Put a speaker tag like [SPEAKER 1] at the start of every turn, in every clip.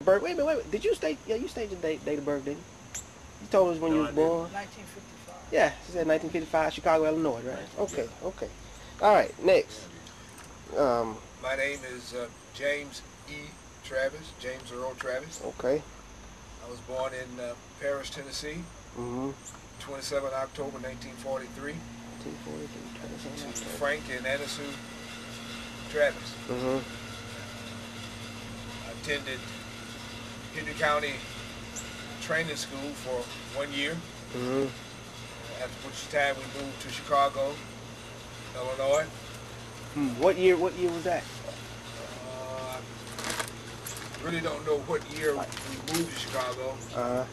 [SPEAKER 1] Birth. Wait a minute, wait a minute. Did you state? Yeah, you stated your date of birth, didn't you? You told us when
[SPEAKER 2] No,
[SPEAKER 1] you
[SPEAKER 2] I
[SPEAKER 1] was
[SPEAKER 2] didn't.
[SPEAKER 1] born.
[SPEAKER 3] 1955.
[SPEAKER 1] Yeah, she said 1955, Chicago, Illinois, right? Okay,
[SPEAKER 2] Yeah.
[SPEAKER 1] okay. All right, next. Um,
[SPEAKER 2] My name is James E. Travis, James Earl Travis.
[SPEAKER 1] okay.
[SPEAKER 2] I was born in Paris, Tennessee,
[SPEAKER 1] Mm-hmm.
[SPEAKER 2] 27 October 1943,
[SPEAKER 1] 1943,
[SPEAKER 2] to
[SPEAKER 1] 27
[SPEAKER 2] Frank and Anna Sue Travis.
[SPEAKER 1] Mm-hmm.
[SPEAKER 2] I attended Henry County Training School for 1 year,
[SPEAKER 1] Mm-hmm.
[SPEAKER 2] after which time we moved to Chicago, Illinois.
[SPEAKER 1] What year? What year was that?
[SPEAKER 2] I really don't know what year we moved to Chicago,
[SPEAKER 1] Uh.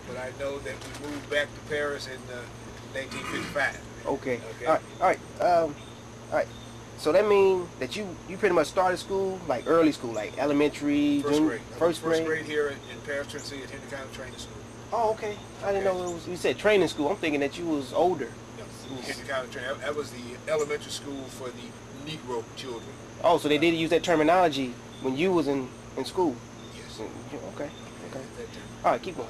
[SPEAKER 2] but I know that we moved back to Paris in 1955.
[SPEAKER 1] Okay.
[SPEAKER 2] Okay.
[SPEAKER 1] All right. All right. All right. So that means that you pretty much started school like early school, like elementary,
[SPEAKER 2] First grade.
[SPEAKER 1] first grade.
[SPEAKER 2] First grade here in Paris, Tennessee, at Henry County Training School.
[SPEAKER 1] Oh, okay. I didn't
[SPEAKER 2] Okay.
[SPEAKER 1] know it was. You said training school. I'm thinking that you was older.
[SPEAKER 2] No, Henry County Training. That was the elementary school for the Negro children.
[SPEAKER 1] Oh, so they did use that terminology when you was in school.
[SPEAKER 2] Yes.
[SPEAKER 1] Okay. Okay.
[SPEAKER 2] At that time.
[SPEAKER 1] All right. Keep going.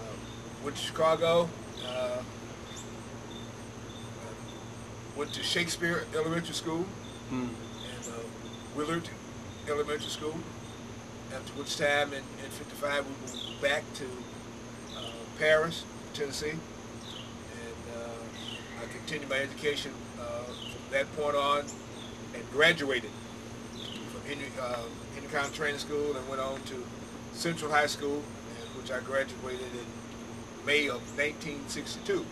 [SPEAKER 2] Went to Chicago. Went to Shakespeare Elementary School
[SPEAKER 1] Hmm.
[SPEAKER 2] and Willard Elementary School. After which time in 55 we moved back to Paris, Tennessee, and I continued my education from that point on and graduated from Henry County Training School and went on to Central High School, which I graduated in May of 1962.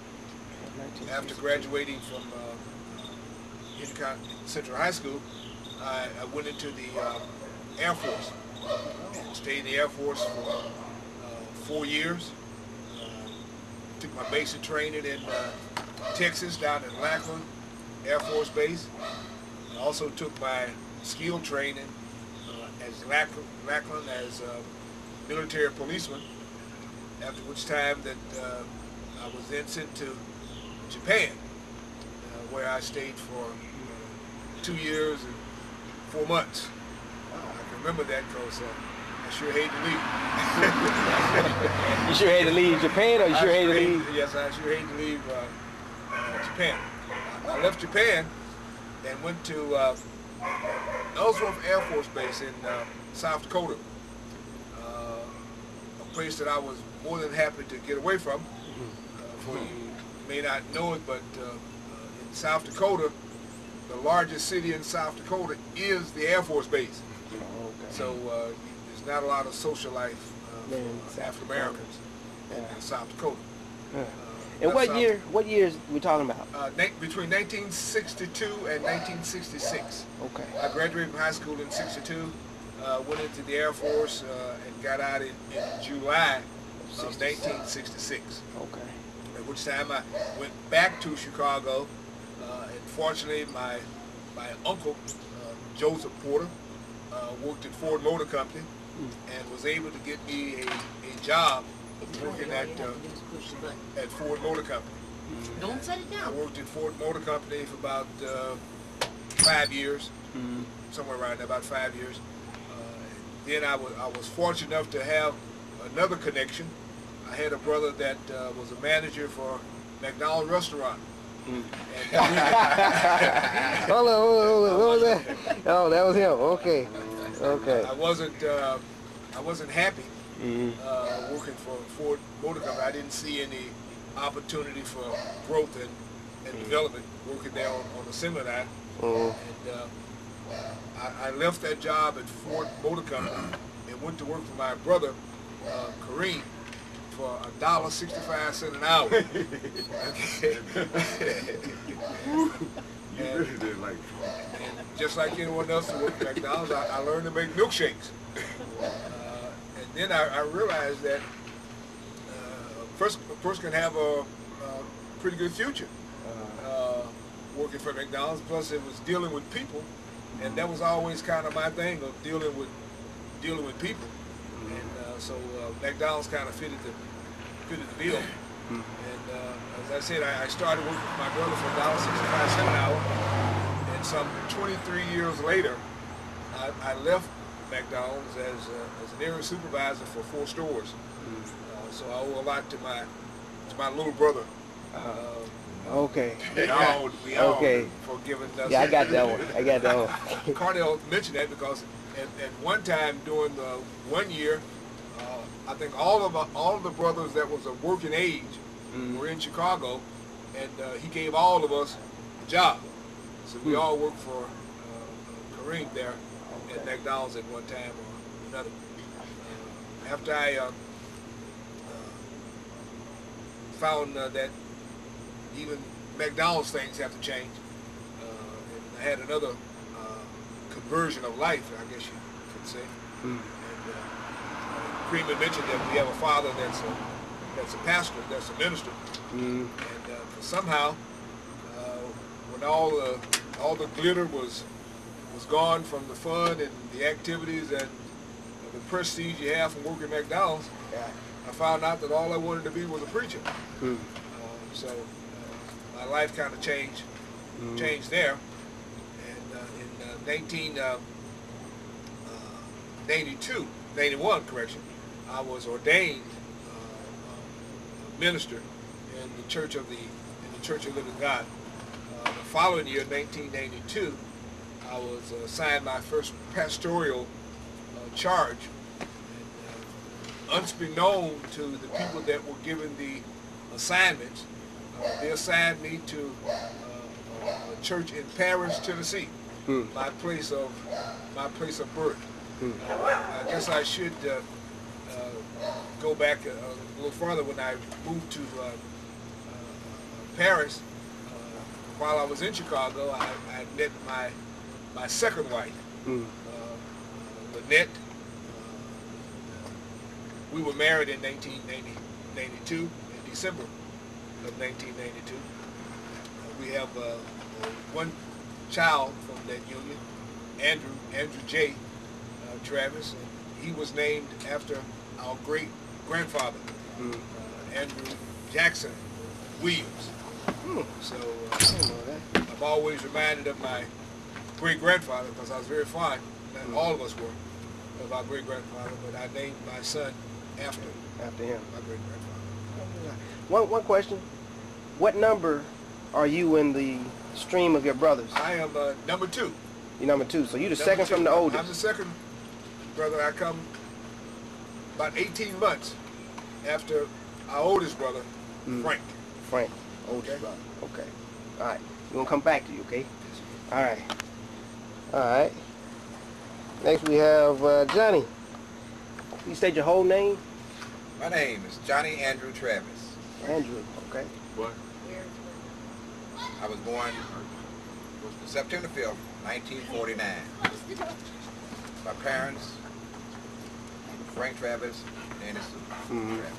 [SPEAKER 2] After graduating from Henry County Central High School, I went into the Air Force and stayed in the Air Force for 4 years. Took my basic training in Texas, down in Lackland Air Force Base. I also took my skill training as Lackland as a military policeman. After which time that I was then sent to Japan, where I stayed for 2 years and 4 months. I can remember that because I sure hate to leave.
[SPEAKER 1] You sure had to leave Japan, or you sure had to leave?
[SPEAKER 2] Yes, I sure hate to leave Japan. I left Japan and went to Ellsworth Air Force Base in South Dakota, a place that I was more than happy to get away from. For you may not know it, but in South Dakota, the largest city in South Dakota is the Air Force Base.
[SPEAKER 1] Oh, okay.
[SPEAKER 2] So there's not a lot of social life for African Americans in South Dakota.
[SPEAKER 1] Yeah. And what years we talking about?
[SPEAKER 2] Between 1962 and 1966.
[SPEAKER 1] Okay.
[SPEAKER 2] I graduated from high school in 62, went into the Air Force and got out in July of 1966.
[SPEAKER 1] Okay.
[SPEAKER 2] At which time I went back to Chicago, and fortunately my uncle, Joseph Porter, worked at Ford Motor Company and was able to get me a job working at Ford Motor Company.
[SPEAKER 3] Don't set it
[SPEAKER 2] I
[SPEAKER 3] down.
[SPEAKER 2] worked at Ford Motor Company for about 5 years, somewhere around there, about 5 years. Then I was fortunate enough to have another connection. I had a brother that was a manager for McDonald's restaurant.
[SPEAKER 1] Hold on. What was that? Oh, that was him. Okay. Okay.
[SPEAKER 2] I wasn't happy working for Ford Motor Company. I didn't see any opportunity for growth and development working there on the assembly line. And I left that job at Ford Motor Company and went to work for my brother, Kareem, for $1.65 an hour. Okay.
[SPEAKER 4] You really did like
[SPEAKER 2] And just like anyone else who worked at McDonald's, I learned to make milkshakes. And then I realized that a person can have a pretty good future working for McDonald's. Plus, it was dealing with people, and that was always kind of my thing of dealing with people. And so McDonald's kind of fitted the bill. And as I said, I started working with my brother for $1.65 an hour, and some 23 years later, I left McDonald's as an area supervisor for 4 stores. So I owe a lot to my little brother.
[SPEAKER 1] Okay.
[SPEAKER 2] We all
[SPEAKER 1] Okay.
[SPEAKER 2] for giving us.
[SPEAKER 1] Yeah, I got that one. I got that one.
[SPEAKER 2] Cardell mentioned that because at one time during the 1 year, I think all of the brothers that was of working age were in Chicago, and he gave all of us a job. So we all worked for Kareem there at McDonald's at one time or another. After I found that even McDonald's things have to change, and I had another conversion of life, I guess you could say. And Kareem had mentioned that we have a father that's a pastor, that's a minister, and somehow when all the glitter was gone from the fun and the activities and the prestige you have from working at McDonald's, I found out that all I wanted to be was a preacher. So my life kind of changed there. And in 91, I was ordained minister in the Church of Living God. The following year, 1992, I was assigned my first pastoral charge. And, unbeknown to the people that were given the assignments, they assigned me to a church in Paris, Tennessee, my place of birth. I guess I should go back a little farther. When I moved to Paris, while I was in Chicago, I met my second wife, Lynette. We were married in 1992, in December of 1992. We have one child from that union, Andrew J. Travis, and he was named after our great grandfather, Andrew Jackson Williams. So I'm always reminded of my great grandfather because I was very fond, and all of us were, of our great grandfather. But I named my son after
[SPEAKER 1] him,
[SPEAKER 2] my great grandfather.
[SPEAKER 1] One question: what number are you in the stream of your brothers?
[SPEAKER 2] I am number 2.
[SPEAKER 1] You're number 2, so you're the
[SPEAKER 2] Number
[SPEAKER 1] second
[SPEAKER 2] 2.
[SPEAKER 1] from the oldest.
[SPEAKER 2] I'm the second brother. I come about 18 months after our oldest brother, Frank.
[SPEAKER 1] Frank, oldest brother. Okay. All right. We're gonna come back to you. Okay. All right. All right. Next we have Johnny. You state your whole name.
[SPEAKER 3] My name is Johnny Andrew Travis.
[SPEAKER 1] Andrew. Okay.
[SPEAKER 4] What?
[SPEAKER 3] I was born September 5th, 1949. My parents, Frank Travis and Nancy Sue Travis.